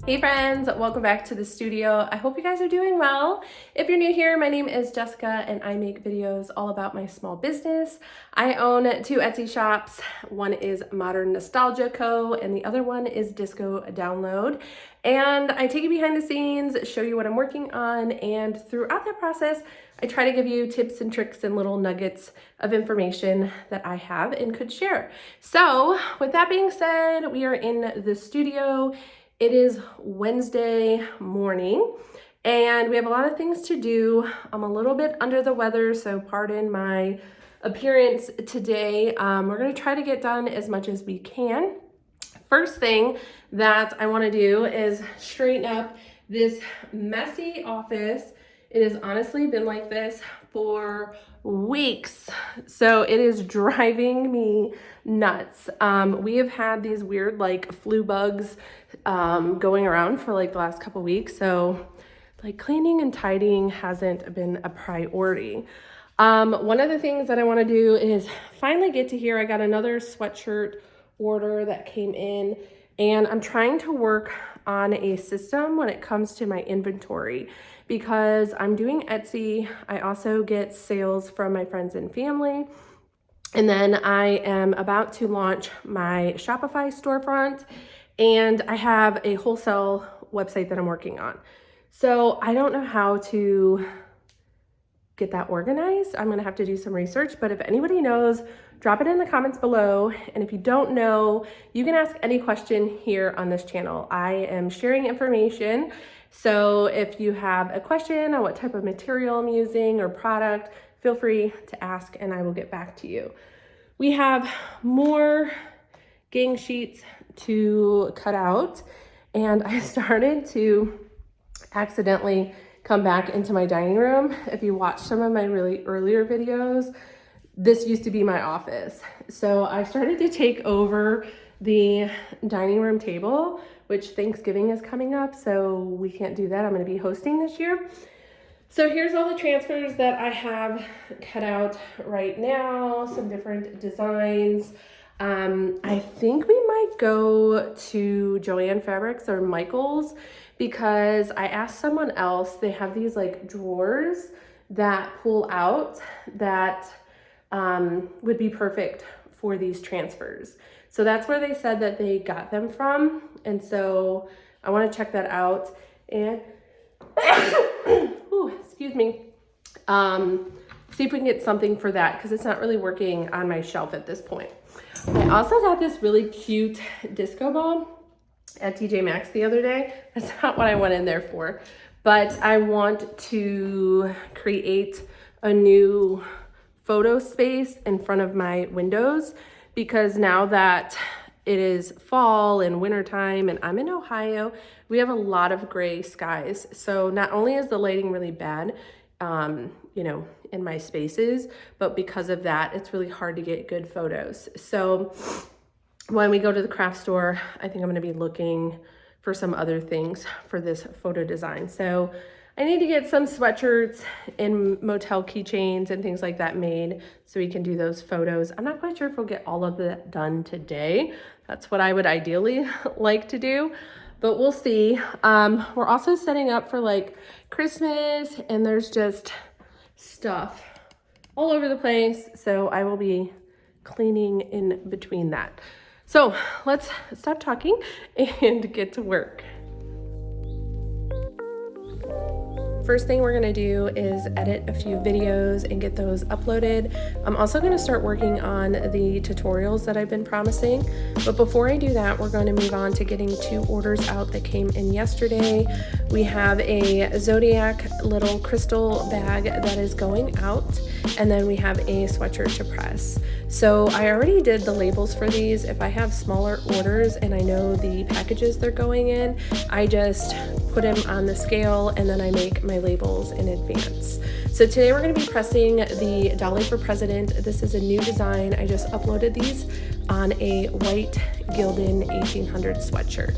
Hey friends, welcome back to the studio. I hope you guys are doing well. If you're new here, my name is Jessica and I make videos all about my small business. I own 2 Etsy shops. One is Modern Nostalgia Co. and the other one is Disco Download. And I take you behind the scenes, show you what I'm working on, and throughout that process, I try to give you tips and tricks and little nuggets of information that I have and could share. So with that being said, we are in the studio. It is Wednesday morning and we have a lot of things to do. I'm a little bit under the weather, so pardon my appearance today. We're gonna try to get done as much as we can. First thing that I wanna do is straighten up this messy office. It has honestly been like this for weeks. So it is driving me nuts. We have had these weird like flu bugs going around for like the last couple weeks. So like cleaning and tidying hasn't been a priority. One of the things that I want to do is finally get to here. I got another sweatshirt order that came in and I'm trying to work on a system when it comes to my inventory because I'm doing Etsy. I also get sales from my friends and family. And then I am about to launch my Shopify storefront and I have a wholesale website that I'm working on. So I don't know how to get that organized. I'm gonna have to do some research, but if anybody knows, drop it in the comments below. And if you don't know, you can ask any question here on this channel. I am sharing information. So if you have a question on what type of material I'm using or product, feel free to ask and I will get back to you. We have more gang sheets to cut out and I started to accidentally come back into my dining room. If you watch some of my really earlier videos, this used to be my office. So I started to take over the dining room table, which Thanksgiving is coming up, so we can't do that. I'm gonna be hosting this year. So here's all the transfers that I have cut out right now, some different designs. I think we might go to Joann Fabrics or Michael's because I asked someone else, they have these like drawers that pull out that would be perfect for these transfers. So that's where they said that they got them from. And so I want to check that out and ooh, excuse me, see if we can get something for that because it's not really working on my shelf at this point. I also got this really cute disco ball at TJ Maxx the other day. That's not what I went in there for, but I want to create a new photo space in front of my windows because now that it is fall and wintertime and I'm in Ohio, we have a lot of gray skies. So not only is the lighting really bad, you know, in my spaces, but because of that, it's really hard to get good photos. So when we go to the craft store, I think I'm gonna be looking for some other things for this photo design. So I need to get some sweatshirts and motel keychains and things like that made so we can do those photos. I'm not quite sure if we'll get all of that done today. That's what I would ideally like to do, but we'll see. We're also setting up for like Christmas and there's just stuff all over the place. So I will be cleaning in between that. So let's stop talking and get to work. First thing we're gonna do is edit a few videos and get those uploaded. I'm also gonna start working on the tutorials that I've been promising. But before I do that, we're gonna move on to getting 2 orders out that came in yesterday. We have a Zodiac little crystal bag that is going out, and then we have a sweatshirt to press. So I already did the labels for these. If I have smaller orders and I know the packages they're going in, I just put them on the scale and then I make my labels in advance. So today we're going to be pressing the Dolly for President. This is a new design. I just uploaded these on a white Gildan 1800 sweatshirt.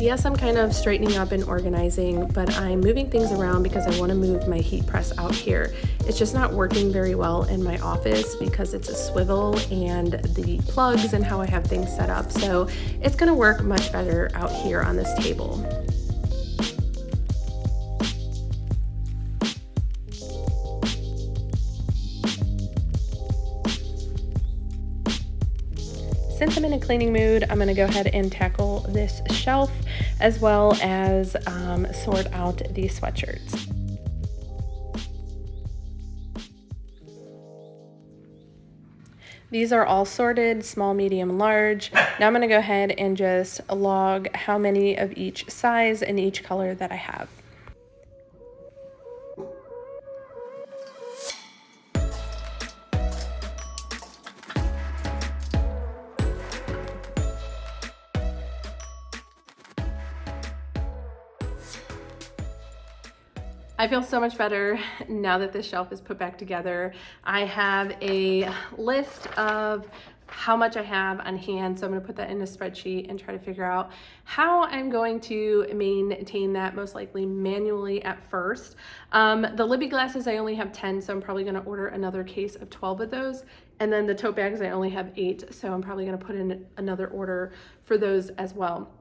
Yes, I'm kind of straightening up and organizing, but I'm moving things around because I want to move my heat press out here. It's just not working very well in my office because it's a swivel and the plugs and how I have things set up. So it's going to work much better out here on this table. Since I'm in a cleaning mood, I'm going to go ahead and tackle this shelf as well as sort out the sweatshirts. These are all sorted, small, medium, large. Now I'm going to go ahead and just log how many of each size and each color that I have. I feel so much better now that this shelf is put back together. I have a list of how much I have on hand, so I'm going to put that in a spreadsheet and try to figure out how I'm going to maintain that, most likely manually at first. The Libby glasses, I only have 10, so I'm probably going to order another case of 12 of those. And then the tote bags, I only have 8, so I'm probably going to put in another order for those as well.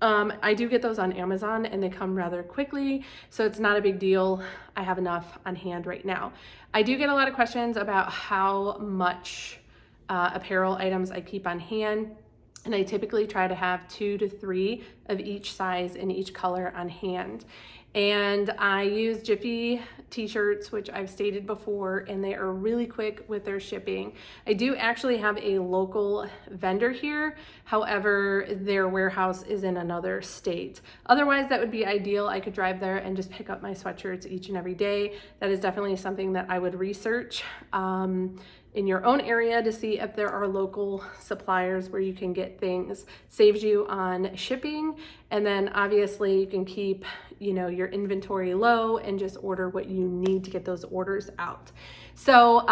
I do get those on Amazon and they come rather quickly, so it's not a big deal. I have enough on hand right now. I do get a lot of questions about how much apparel items I keep on hand, and I typically try to have 2 to 3 of each size and each color on hand. And I use Jiffy T-shirts, which I've stated before, and they are really quick with their shipping. I do actually have a local vendor here. However, their warehouse is in another state. Otherwise, that would be ideal. I could drive there and just pick up my sweatshirts each and every day. That is definitely something that I would research in your own area to see if there are local suppliers where you can get things. Saves you on shipping, and then obviously you can keep, you know, your inventory low and just order what you need to get those orders out. So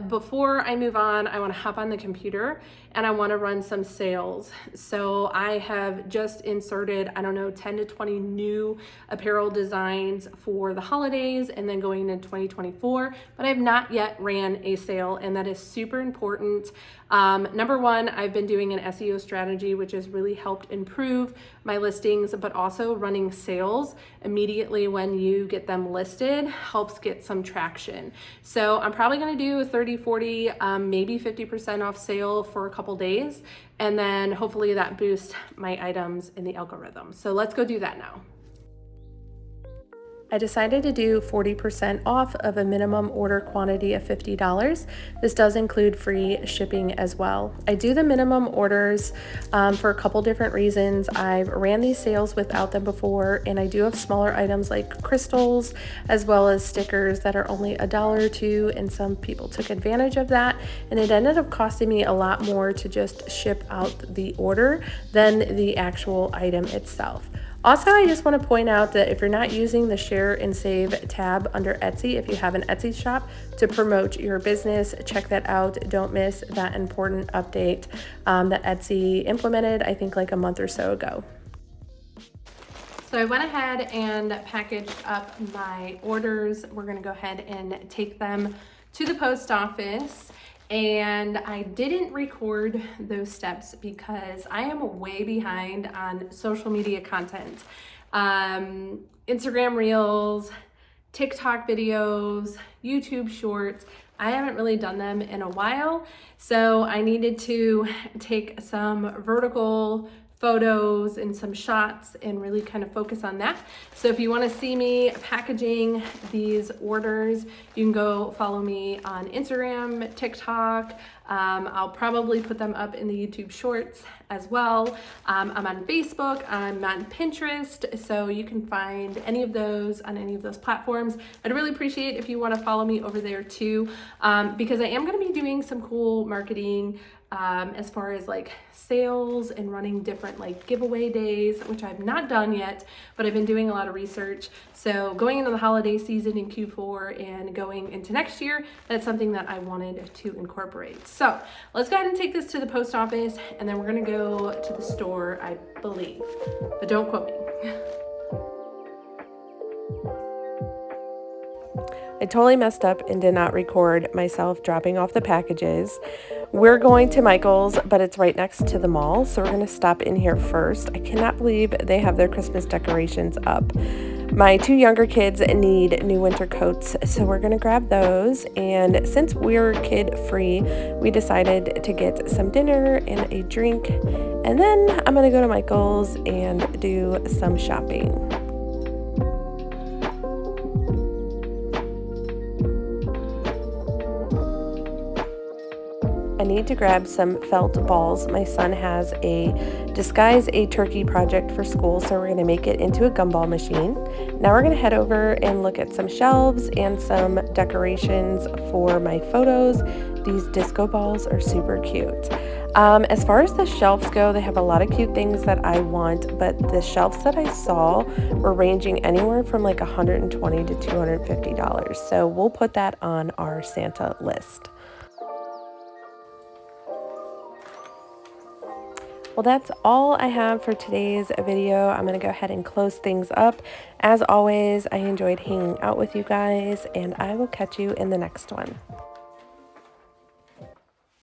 before I move on, I want to hop on the computer and I want to run some sales. So I have just inserted, I don't know, 10 to 20 new apparel designs for the holidays and then going into 2024, but I have not yet ran a sale, and that is super important. Number one, I've been doing an SEO strategy, which has really helped improve my listings, but also running sales immediately when you get them listed helps get some traction. So I'm probably going to do a 30, 40, maybe 50% off sale for a couple days, and then hopefully that boosts my items in the algorithm. So let's go do that now. I decided to do 40% off of a minimum order quantity of $50. This does include free shipping as well. I do the minimum orders for a couple different reasons. I've ran these sales without them before, and I do have smaller items like crystals as well as stickers that are only $1 or $2, and some people took advantage of that, and it ended up costing me a lot more to just ship out the order than the actual item itself. Also, I just want to point out that if you're not using the share and save tab under Etsy, if you have an Etsy shop to promote your business, check that out. Don't miss that important update that Etsy implemented, I think like a month or so ago. So I went ahead and packaged up my orders. We're going to go ahead and take them to the post office. And I didn't record those steps because I am way behind on social media content. Instagram Reels, TikTok videos, YouTube Shorts. I haven't really done them in a while. So I needed to take some vertical photos and some shots and really kind of focus on that. So if you want to see me packaging these orders, you can go follow me on Instagram, TikTok. I'll probably put them up in the YouTube Shorts as well. I'm on Facebook, I'm on Pinterest, so you can find any of those on any of those platforms. I'd really appreciate if you want to follow me over there too, because I am going to be doing some cool marketing as far as like sales and running different like giveaway days, which I've not done yet, but I've been doing a lot of research. So going into the holiday season in Q4 and going into next year, that's something that I wanted to incorporate. So let's go ahead and take this to the post office, and then we're gonna go to the store, I believe, but don't quote me. I totally messed up and did not record myself dropping off the packages. We're going to Michael's, but it's right next to the mall, so we're going to stop in here first. I cannot believe they have their Christmas decorations up. My 2 younger kids need new winter coats, so we're going to grab those. And since we're kid-free, we decided to get some dinner and a drink, and then I'm going to go to Michael's and do some shopping. I need to grab some felt balls. My son has a disguise a turkey project for school, so we're going to make it into a gumball machine. Now we're going to head over and look at some shelves and some decorations for my photos. These disco balls are super cute. As far as the shelves go, they have a lot of cute things that I want, but the shelves that I saw were ranging anywhere from like $120 to $250. So we'll put that on our Santa list. Well, that's all I have for today's video. I'm going to go ahead and close things up. As always, I enjoyed hanging out with you guys, and I will catch you in the next one.